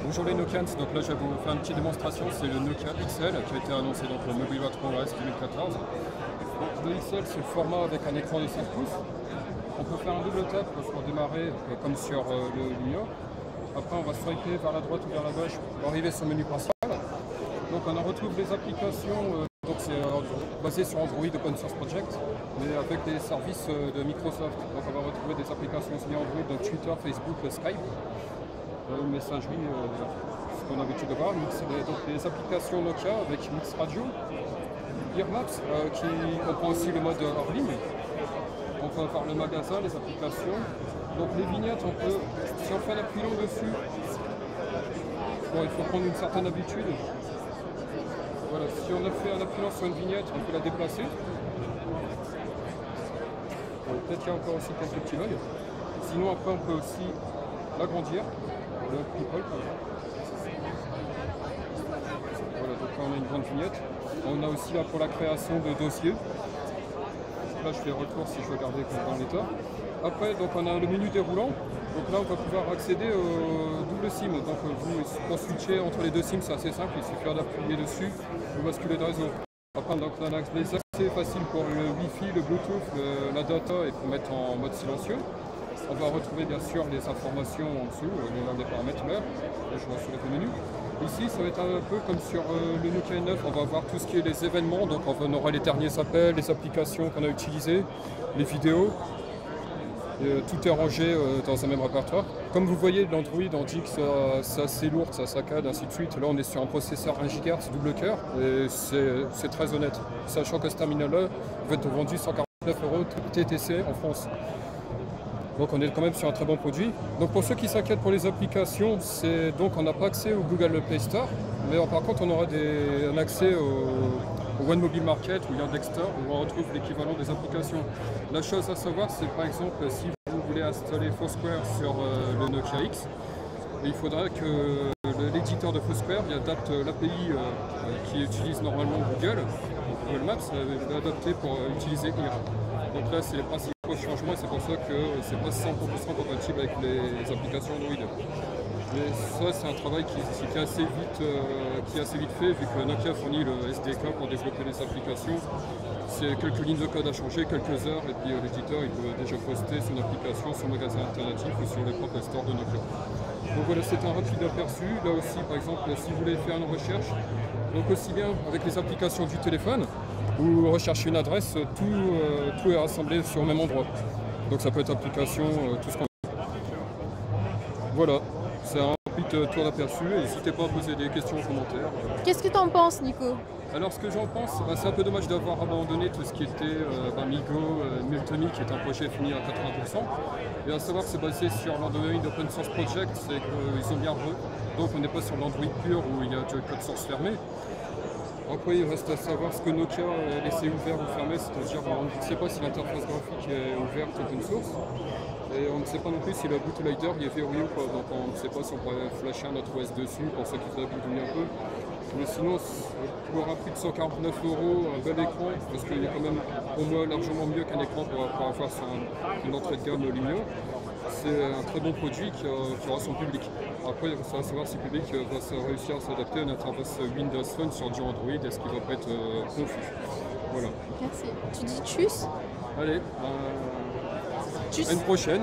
Bonjour les Nokians, donc là je vais vous faire une petite démonstration, c'est le Nokia XL qui a été annoncé donc au Mobile World Congress 2014. Donc, le XL c'est le format avec un écran de 5 pouces. On peut faire un double tap pour démarrer comme sur le Lumia. Après on va swiper vers la droite ou vers la gauche pour arriver sur le menu principal. Donc on en retrouve les applications, donc c'est basé sur Android Open Source Project, mais avec des services de Microsoft. Donc on va retrouver des applications aussi Android, donc Twitter, Facebook, Skype. Messagerie, ce qu'on a l'habitude de voir, donc les applications Nokia avec Mix Radio, Earmaps qui comprend aussi le mode hors ligne. On peut voir le magasin, les applications. Donc les vignettes, on peut, si on fait un appui long dessus, bon, il faut prendre une certaine habitude. Voilà, si on a fait un appui long sur une vignette, on peut la déplacer. Bon, peut-être qu'il y a encore aussi quelques petits bugs. Sinon après on peut aussi l'agrandir. Le people, par exemple. Voilà, donc là on a une grande vignette. On a aussi là pour la création de dossiers. Là je fais retour si je veux garder dans l'état. Après donc on a le menu déroulant. Donc là on va pouvoir accéder au double SIM. Donc pour switcher entre les deux SIM c'est assez simple, il suffit d'appuyer dessus, vous basculez de réseau. Après donc on a les accès faciles pour le Wi-Fi, le Bluetooth, la data et pour mettre en mode silencieux. On va retrouver bien sûr les informations en dessous, des paramètres l'heure. Je vois sur le menu. Ici, ça va être un peu comme sur le Nokia 9, on va voir tout ce qui est les événements. Donc on aura les derniers appels, les applications qu'on a utilisées, les vidéos. Tout est rangé dans un même répertoire. Comme vous voyez, l'Android, on dit que c'est assez lourd, ça saccade, ainsi de suite. Là, on est sur un processeur 1 GHz double cœur et c'est très honnête. Sachant que ce terminal-là va être vendu 149 € TTC en France. Donc on est quand même sur un très bon produit. Donc pour ceux qui s'inquiètent pour les applications, donc on n'a pas accès au Google Play Store, mais par contre on aura un accès au One Mobile Market ou Yandex Store où on retrouve l'équivalent des applications. La chose à savoir, c'est par exemple si vous voulez installer Foursquare sur le Nokia X, il faudra que l'éditeur de Foursquare adapte l'API qui utilise normalement Google Maps, adapté pour utiliser IR. Donc là c'est les principaux changements et c'est pour ça que c'est pas 100% compatible avec les applications Android. Mais ça c'est un travail qui est assez vite fait vu que Nokia fournit le SDK pour développer les applications. C'est quelques lignes de code à changer, quelques heures et puis l'éditeur il peut déjà poster son application sur le magasin alternatif ou sur les propres stores de Nokia. Donc voilà, c'est un rapide aperçu. Là aussi par exemple si vous voulez faire une recherche, donc aussi bien avec les applications du téléphone, ou rechercher une adresse, tout est rassemblé sur le même endroit. Donc ça peut être application, tout ce qu'on veut. Voilà, c'est un rapide tour d'aperçu et n'hésitez pas à poser des questions en commentaire. Qu'est-ce que tu en penses, Nico? Alors ce que j'en pense, c'est un peu dommage d'avoir abandonné tout ce qui était Migo, Multony qui est un projet fini à 80%. Et à savoir que c'est basé sur l'Android Open Source Project, c'est qu'ils ont bien donc on n'est pas sur l'Android pur où il y a du code source fermé. Après, il reste à savoir ce que Nokia a laissé ouvert ou fermé, c'est-à-dire on ne sait pas si l'interface graphique est ouverte open source, et on ne sait pas non plus si le bootloader est verrouillé ou pas, donc on ne sait pas si on pourrait flasher un autre OS dessus pour ceux qui voudraient bidouiller un peu. Mais sinon, pour un prix de 149 €, un bel écran, parce qu'il est quand même pour moi largement mieux qu'un écran pour avoir sur une entrée de gamme Lumia. C'est un très bon produit qui aura son public. Après, il va savoir si le public va réussir à s'adapter à une interface Windows Phone sur du Android, est-ce qu'il ne va pas être confus. Voilà. Merci. Tu dis tchuss? Allez, Tchuss. à une prochaine.